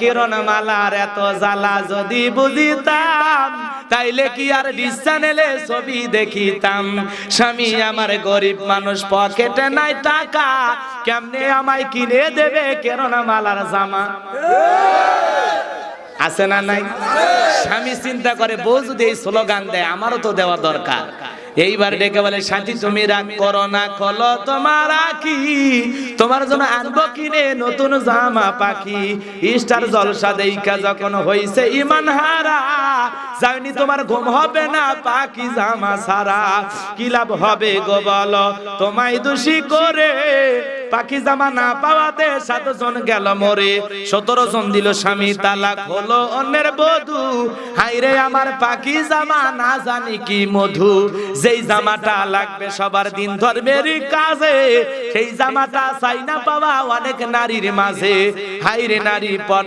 কিরণমালার এত জ্বালা যদি বুঝিতাম তাইলে কি আর ডিশ চ্যানেলে ছবি দেখিতাম। স্বামী আমার গরিব মানুষ, পকেটে নাই টাকা, কেমনে আমায় কিনে দেবে কিরণমালার জামা? আছে না নাই? স্বামী চিন্তা করে বউ যদি এই স্লোগান দেয় আমারও তো দেওয়া দরকার। এইবার ডেকে বলে, সাথী তুমি রাগ করো না, খোলো তোমার আঁখি, তোমার জন্য আনবো কিনে নতুন জামা পাখি। স্টার জলসা দেখা যখন হইছে ইমান হারা, জানি তোমার ঘুম হবে না পাখি জামা সারা। কি লাভ হবে গো বলো তোমায় দোষী করে, পাখি জামা না পাওয়াতে 7 জন গেল মরে, 17 জন দিল স্বামী তালাক, হলো অন্যের বধূ। হাইরে আমার পাখি জামা না জানি কি মধু, যেই জামাটা লাগবে সবার দিন ধর্মের কাজে, সেই জামাটা চাই না পাওয়া অনেক নারীর মাঝে। হাইরে নারী